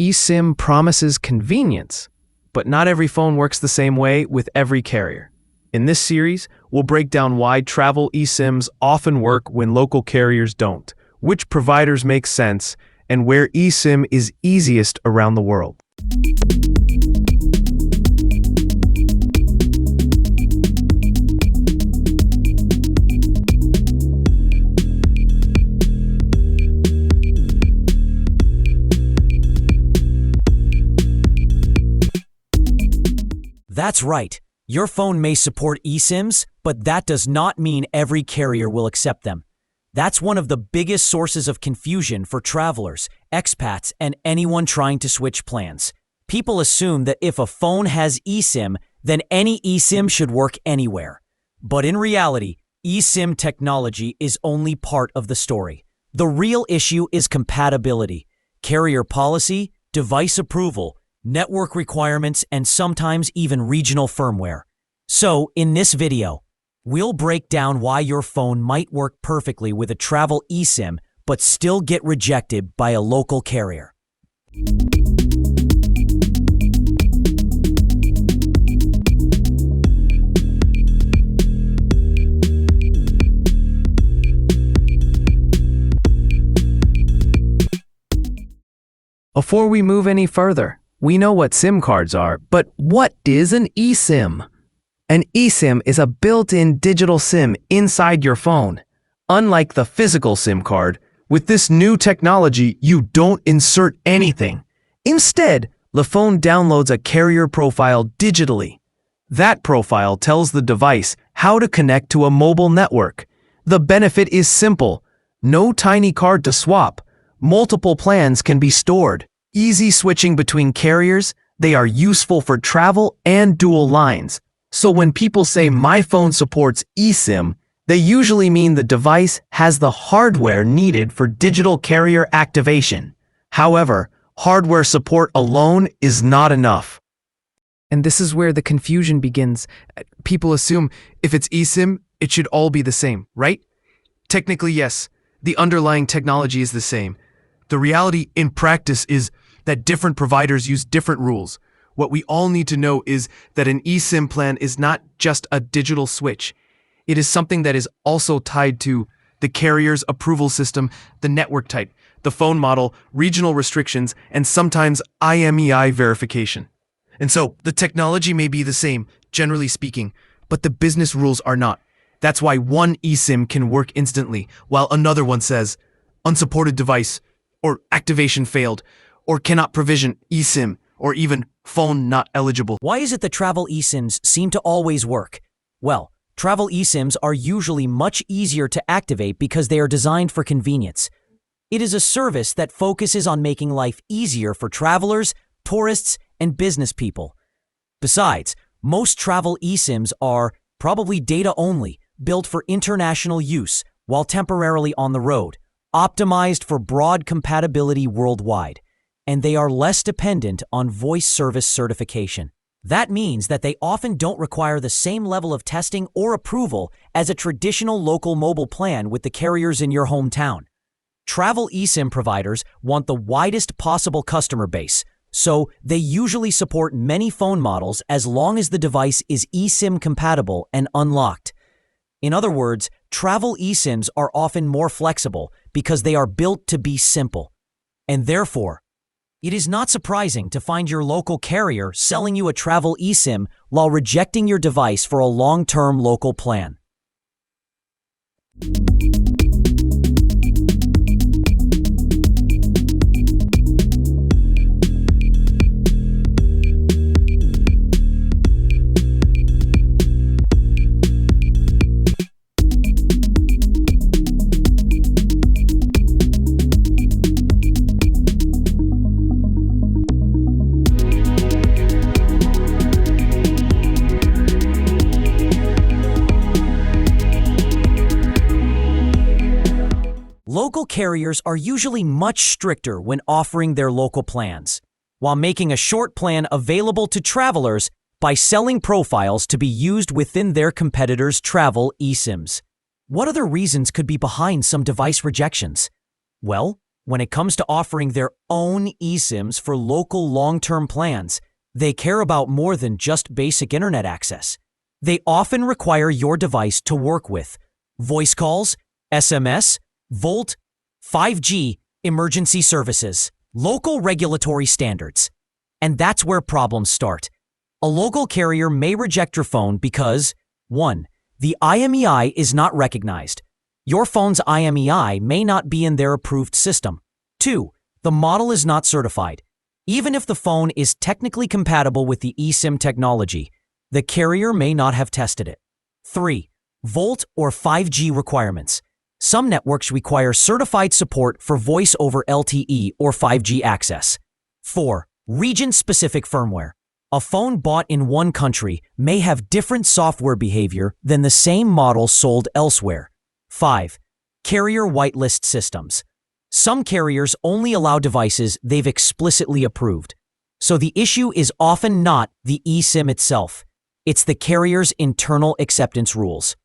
eSIM promises convenience, but not every phone works the same way with every carrier. In this series, we'll break down why travel eSIMs often work when local carriers don't, which providers make sense, and where eSIM is easiest around the world. That's right. Your phone may support eSIMs, but that does not mean every carrier will accept them. That's one of the biggest sources of confusion for travelers, expats, and anyone trying to switch plans. People assume that if a phone has eSIM, then any eSIM should work anywhere. But in reality, eSIM technology is only part of the story. The real issue is compatibility, carrier policy, device approval, network requirements, and sometimes even regional firmware. So, in this video, we'll break down why your phone might work perfectly with a travel eSIM but still get rejected by a local carrier. Before we move any further, we know what SIM cards are, but what is an eSIM? An eSIM is a built-in digital SIM inside your phone. Unlike the physical SIM card, with this new technology, you don't insert anything. Instead, the phone downloads a carrier profile digitally. That profile tells the device how to connect to a mobile network. The benefit is simple. No tiny card to swap. Multiple plans can be stored. Easy switching between carriers, they are useful for travel and dual lines. So when people say my phone supports eSIM, they usually mean the device has the hardware needed for digital carrier activation. However, hardware support alone is not enough. And this is where the confusion begins. People assume if it's eSIM, it should all be the same, right? Technically, yes, the underlying technology is the same. The reality in practice is that different providers use different rules. What we all need to know is that an eSIM plan is not just a digital switch. It is something that is also tied to the carrier's approval system, the network type, the phone model, regional restrictions, and sometimes IMEI verification. And so, the technology may be the same, generally speaking, but the business rules are not. That's why one eSIM can work instantly, while another one says, unsupported device, or activation failed, or cannot provision eSIM, or even phone not eligible. Why is it that travel eSIMs seem to always work? Well, travel eSIMs are usually much easier to activate because they are designed for convenience. It is a service that focuses on making life easier for travelers, tourists, and business people. Besides, most travel eSIMs are probably data-only, built for international use while temporarily on the road, optimized for broad compatibility worldwide, and they are less dependent on voice service certification. That means that they often don't require the same level of testing or approval as a traditional local mobile plan with the carriers in your hometown. Travel eSIM providers want the widest possible customer base, so they usually support many phone models as long as the device is eSIM compatible and unlocked. In other words, travel eSIMs are often more flexible because they are built to be simple. And therefore, it is not surprising to find your local carrier selling you a travel eSIM while rejecting your device for a long-term local plan. Local carriers are usually much stricter when offering their local plans, while making a short plan available to travelers by selling profiles to be used within their competitors' travel eSIMs. What other reasons could be behind some device rejections? Well, when it comes to offering their own eSIMs for local long-term plans, they care about more than just basic internet access. They often require your device to work with voice calls, SMS, VoLTE, 5G, emergency services, local regulatory standards. And that's where problems start. A local carrier may reject your phone because 1. The IMEI is not recognized. Your phone's IMEI may not be in their approved system. 2. The model is not certified. Even if the phone is technically compatible with the eSIM technology, the carrier may not have tested it. 3. VoLTE or 5G requirements. Some networks require certified support for voice over LTE or 5G access. 4. Region-specific firmware. A phone bought in one country may have different software behavior than the same model sold elsewhere. 5. Carrier whitelist systems. Some carriers only allow devices they've explicitly approved. So the issue is often not the eSIM itself. It's the carrier's internal acceptance rules.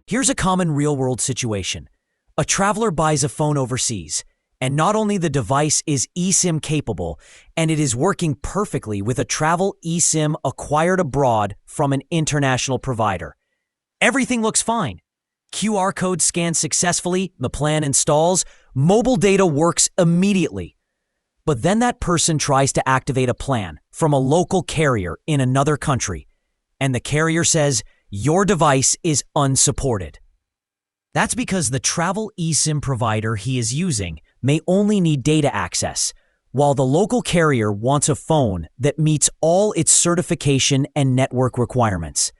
Here's a common real-world situation. A traveler buys a phone overseas, and not only the device is eSIM capable, and it is working perfectly with a travel eSIM acquired abroad from an international provider. Everything looks fine. QR code scans successfully, the plan installs, mobile data works immediately. But then that person tries to activate a plan from a local carrier in another country, and the carrier says, your device is unsupported. That's because the travel eSIM provider he is using may only need data access, while the local carrier wants a phone that meets all its certification and network requirements.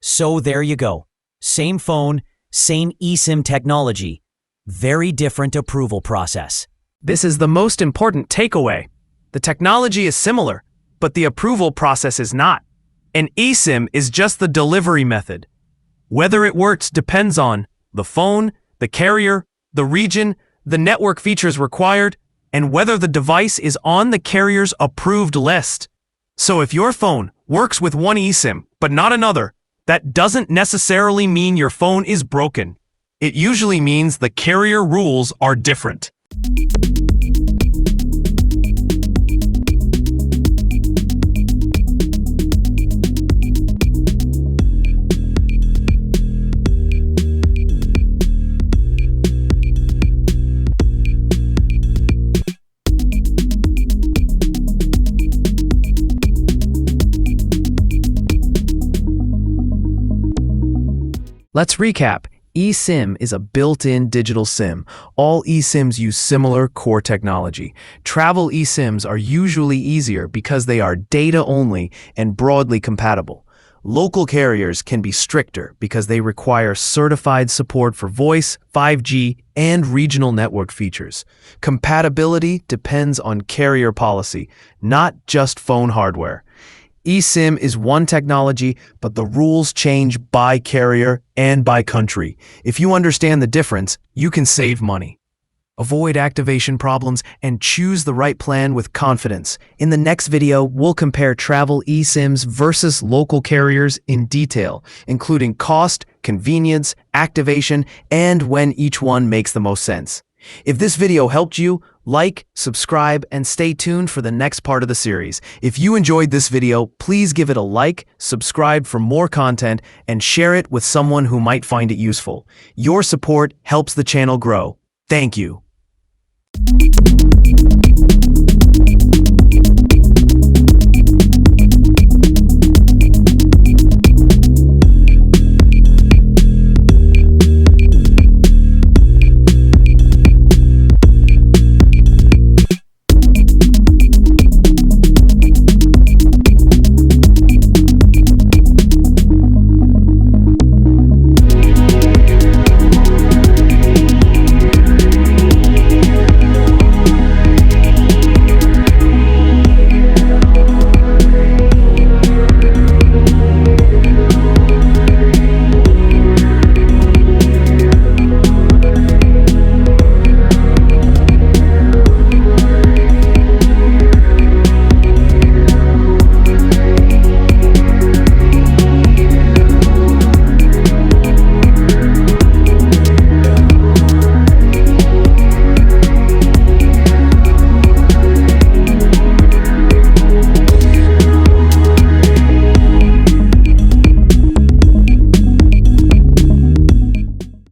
So there you go. Same phone, same eSIM technology, very different approval process. This is the most important takeaway. The technology is similar, but the approval process is not. An eSIM is just the delivery method. Whether it works depends on the phone, the carrier, the region, the network features required, and whether the device is on the carrier's approved list. So if your phone works with one eSIM but not another, that doesn't necessarily mean your phone is broken. It usually means the carrier rules are different. Let's recap. eSIM is a built-in digital SIM. All eSIMs use similar core technology. Travel eSIMs are usually easier because they are data-only and broadly compatible. Local carriers can be stricter because they require certified support for voice, 5G, and regional network features. Compatibility depends on carrier policy, not just phone hardware. eSIM is one technology, but the rules change by carrier and by country. If you understand the difference, you can save money. Avoid activation problems and choose the right plan with confidence. In the next video, we'll compare travel eSIMs versus local carriers in detail, including cost, convenience, activation, and when each one makes the most sense. If this video helped you, like, subscribe, and stay tuned for the next part of the series. If you enjoyed this video, please give it a like, subscribe for more content, and share it with someone who might find it useful. Your support helps the channel grow. Thank you.